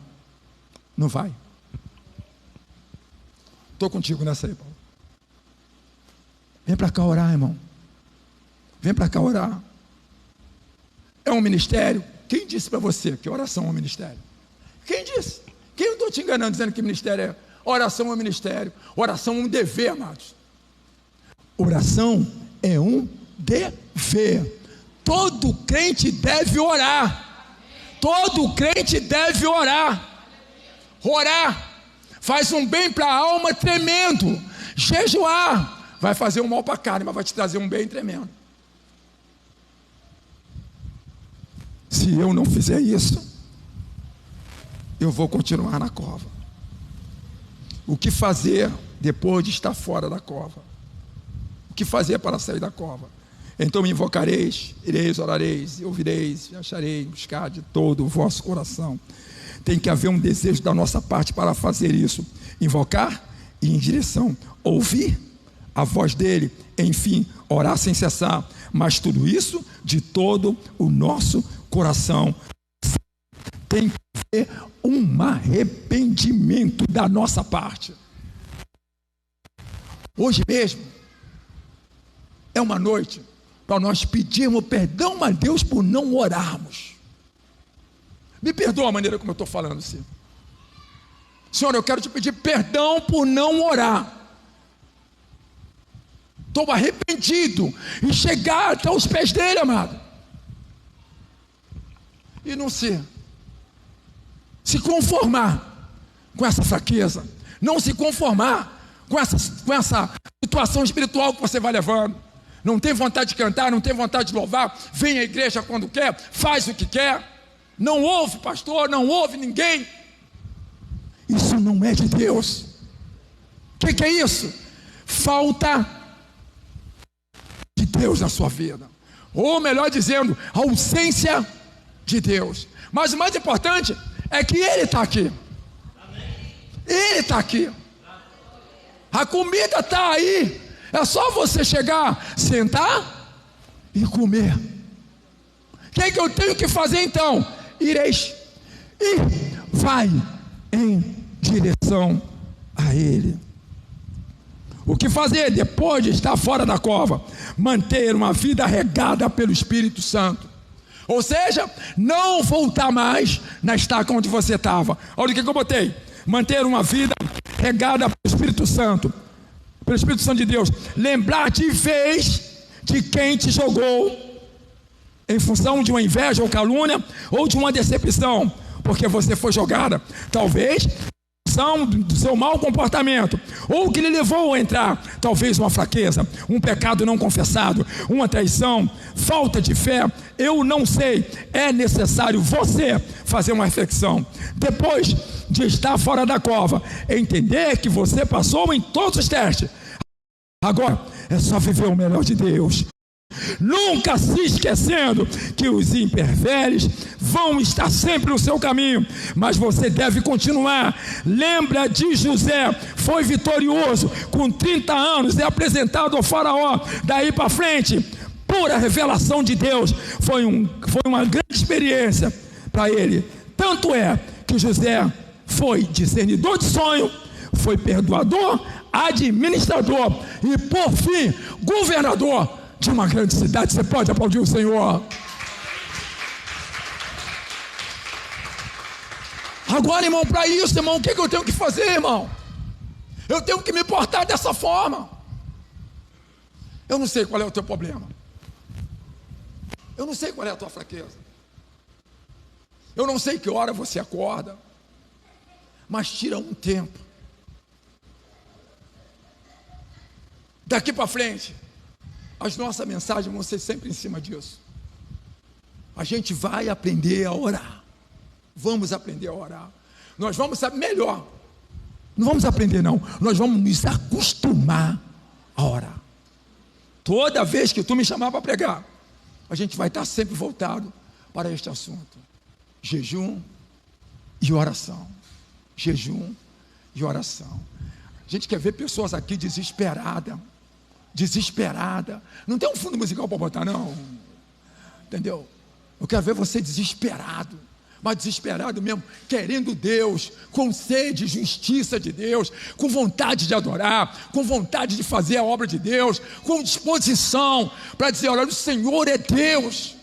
não vai. Estou contigo nessa aí, Paulo. Vem para cá orar, irmão. Vem para cá orar. É um ministério. Quem disse para você que oração é um ministério? Quem disse? Quem eu estou te enganando dizendo que ministério é? Oração é um ministério, oração é um dever, amados. Oração é um dever. Todo crente deve orar. Todo crente deve orar. Orar faz um bem para a alma tremendo. Jejuar vai fazer um mal para a carne, mas vai te trazer um bem tremendo. Se eu não fizer isso, eu vou continuar na cova. O que fazer depois de estar fora da cova? O que fazer para sair da cova? Então me invocareis, ireis, orareis, ouvireis, achareis, buscar de todo o vosso coração. Tem que haver um desejo da nossa parte para fazer isso. Invocar e em direção, ouvir a voz dele, enfim, orar sem cessar. Mas tudo isso de todo o nosso coração. Tem que haver um arrependimento da nossa parte. Hoje mesmo é uma noite para nós pedirmos perdão a Deus por não orarmos. Me perdoa a maneira como eu estou falando assim. Senhor, eu quero te pedir perdão por não orar. Estou arrependido em chegar até os pés dele, amado, e não se conformar com essa fraqueza, não se conformar com essa situação espiritual que você vai levando. Não tem vontade de cantar, não tem vontade de louvar, vem à igreja quando quer, faz o que quer, não ouve pastor, não ouve ninguém. Isso não é de Deus. O que é isso? Falta de Deus na sua vida, ou melhor dizendo, ausência de Deus. Mas o mais importante é que Ele está aqui. Ele está aqui. A comida está aí. É só você chegar, sentar e comer. O que é que eu tenho que fazer então? Ireis e vai em direção a Ele. O que fazer depois de estar fora da cova? Manter uma vida regada pelo Espírito Santo. Ou seja, não voltar mais na estaca onde você estava. Olha o que eu botei: manter uma vida regada pelo Espírito Santo, pelo Espírito Santo de Deus. Lembrar de vez de quem te jogou em função de uma inveja ou calúnia, ou de uma decepção, porque você foi jogada, talvez do seu mau comportamento, ou o que lhe levou a entrar, talvez uma fraqueza, um pecado não confessado, uma traição, falta de fé, eu não sei. É necessário você fazer uma reflexão, depois de estar fora da cova, entender que você passou em todos os testes. Agora é só viver o melhor de Deus, nunca se esquecendo que os impervéreis vão estar sempre no seu caminho, mas você deve continuar. Lembra de José, foi vitorioso, com 30 anos é apresentado ao faraó, daí para frente, pura revelação de Deus, foi uma grande experiência para ele. Tanto é que José foi discernidor de sonho, foi perdoador, administrador e por fim, governador de uma grande cidade. Você pode aplaudir o Senhor? Agora, irmão, para isso, irmão, o que eu tenho que fazer, irmão? Eu tenho que me portar dessa forma. Eu não sei qual é o teu problema, eu não sei qual é a tua fraqueza, eu não sei que hora você acorda, mas tira um tempo. Daqui para frente, as nossas mensagens vão ser sempre em cima disso. A gente vai aprender a orar. Vamos aprender a orar. Nós vamos saber melhor. Não vamos aprender não. Nós vamos nos acostumar a orar. Toda vez que tu me chamar para pregar, a gente vai estar sempre voltado para este assunto: jejum e oração. Jejum e oração. A gente quer ver pessoas aqui desesperadas. Não tem um fundo musical para botar não, entendeu? Eu quero ver você desesperado, mas desesperado mesmo, querendo Deus, com sede, justiça de Deus, com vontade de adorar, com vontade de fazer a obra de Deus, com disposição para dizer: olha, o Senhor é Deus.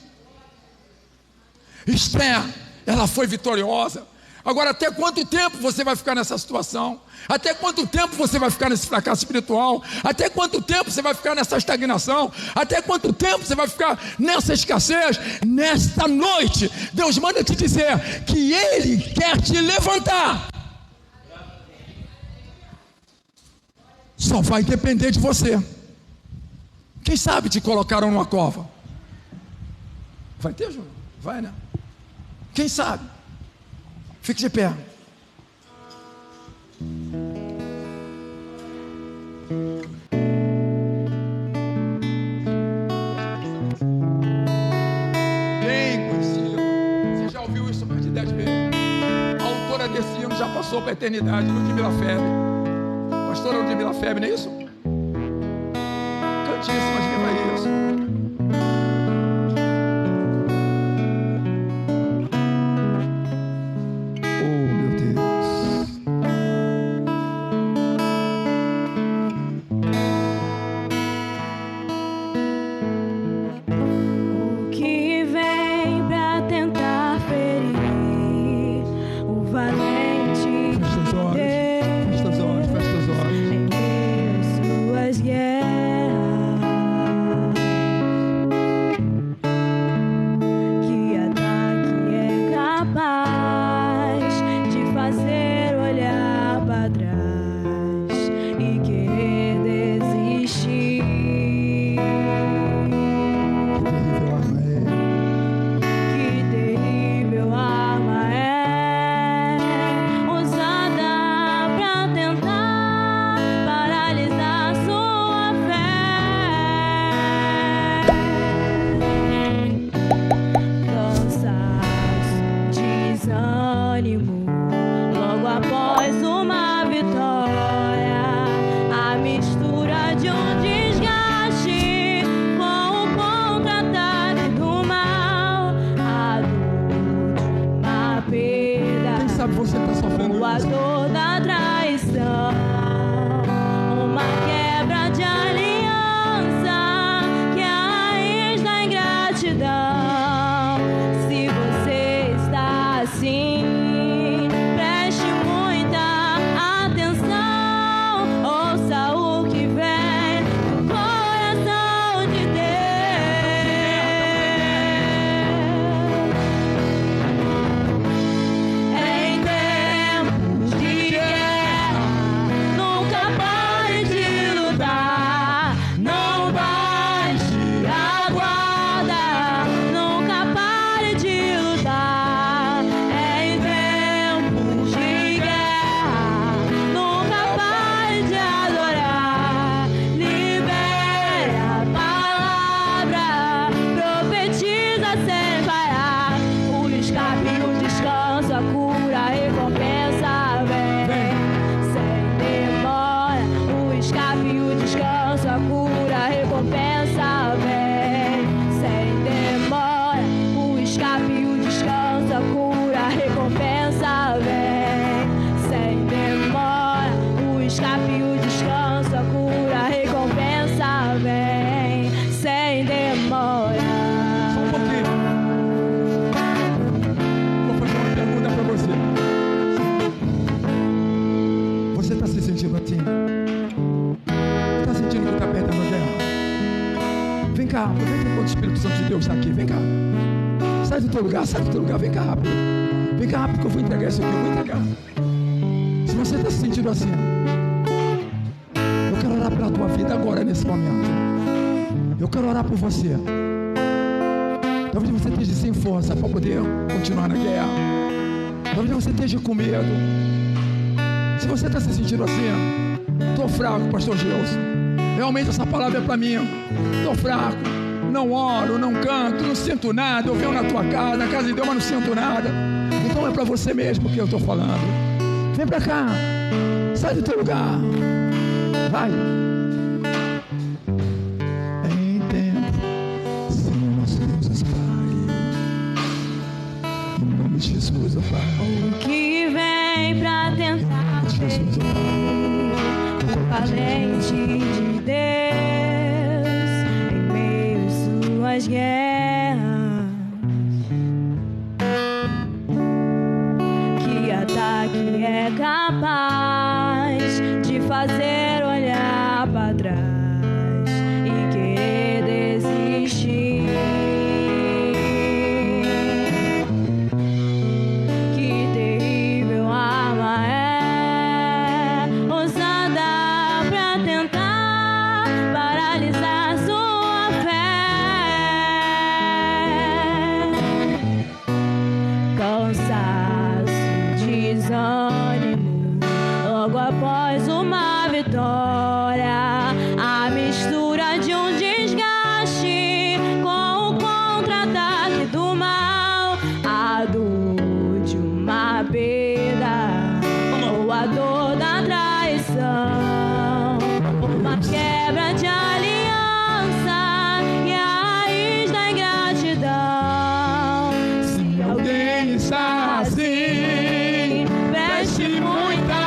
Esther, ela foi vitoriosa. Agora, até quanto tempo você vai ficar nessa situação? Até quanto tempo você vai ficar nesse fracasso espiritual? Até quanto tempo você vai ficar nessa estagnação? Até quanto tempo você vai ficar nessa escassez? Nesta noite, Deus manda te dizer que Ele quer te levantar. Só vai depender de você. Quem sabe te colocaram numa cova? Vai ter, Júnior? Vai, né? Quem sabe? Fique de pé. Bem conhecido. Você já ouviu isso mais de 10 vezes. A autora desse hino já passou para a eternidade. Ludmila Febre. Pastora Ludmila Febre, não é isso? Cante isso, mas viva isso. Sai do teu lugar, vem cá rápido. Vem cá rápido que eu vou entregar isso aqui, eu vou entregar. Se você está se sentindo assim, eu quero orar pela tua vida agora, nesse momento. Eu quero orar por você. Talvez você esteja sem força para poder continuar na guerra. Talvez você esteja com medo. Se você está se sentindo assim, estou fraco, pastor Gilson. Realmente essa palavra é para mim. Estou fraco. Não oro, não canto, não sinto nada. Eu venho na tua casa, na casa de Deus, mas não sinto nada. Então é para você mesmo que eu estou falando. Vem para cá, sai do teu lugar, vai. Em tempo, Senhor nosso Deus, Pai, em nome de Jesus, ó Pai. O que vem para tentar Jesus, ó Pai. Valente de Deus, em meio às suas guerras, que capaz de fazer olhar para trás e querer desistir. Que terrível arma é usada para tentar paralisar sua fé. Cansaço, desânimo, logo após uma vitória, a mistura de um desgaste com o contra-ataque do mal, a dor de uma perda ou a dor da traição, uma quebra de aliança e a raiz da ingratidão. Se Alguém está assim, preste muita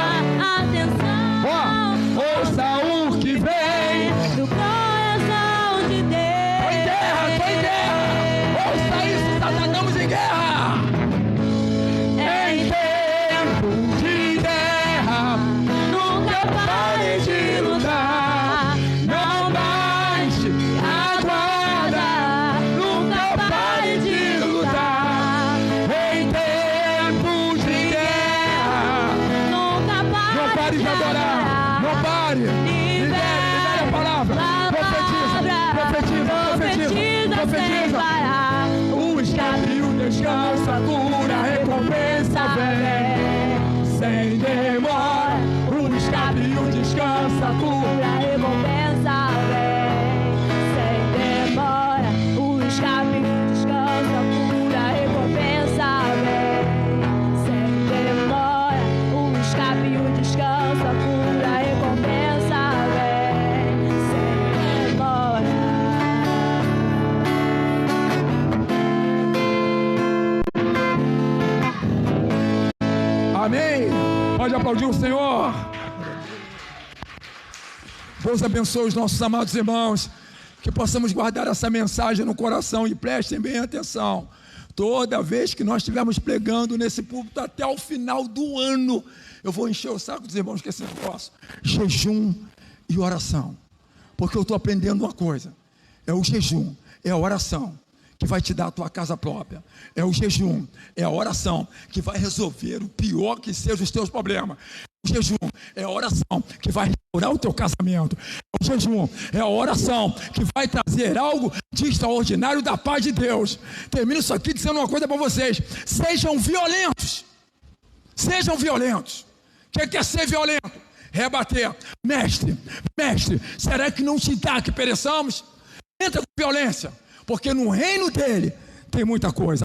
atenção. ouça o que vem. Do coração de Deus. Tô em guerra. Ouça isso, Satanás, estamos em guerra. Em tempo de guerra, nunca pare de lutar. Não baixe a guarda, nunca pare de lutar. Em tempo de guerra, Nunca não pare de adorar, não pare. Libere a palavra. Profetiza. O escape e o descanso, a cura, a recompensa vem. Sem demora, o escape e o descanso, a cura, A recompensa vem. Sem demora. O escape, o descanso, a cura, a recompensa vem. Sem demora. O escape, o descanso, a cura, a recompensa vem. Sem demora. Amém. Pode aplaudir o Senhor. Deus abençoe os nossos amados irmãos, que possamos guardar essa mensagem no coração e prestem bem atenção. Toda vez que nós estivermos pregando nesse púlpito até o final do ano, eu vou encher o saco dos irmãos com esse negócio: jejum e oração. Porque eu estou aprendendo uma coisa: é o jejum, é a oração que vai te dar a tua casa própria. É o jejum, é a oração que vai resolver o pior que seja os teus problemas. O jejum é a oração que vai restaurar o teu casamento. O jejum é a oração que vai trazer algo de extraordinário da paz de Deus. Termino isso aqui dizendo uma coisa para vocês: sejam violentos. Sejam violentos. Quem quer ser violento? Rebater. Mestre, será que não te dá que pereçamos? Entra com violência, porque no reino dele tem muita coisa.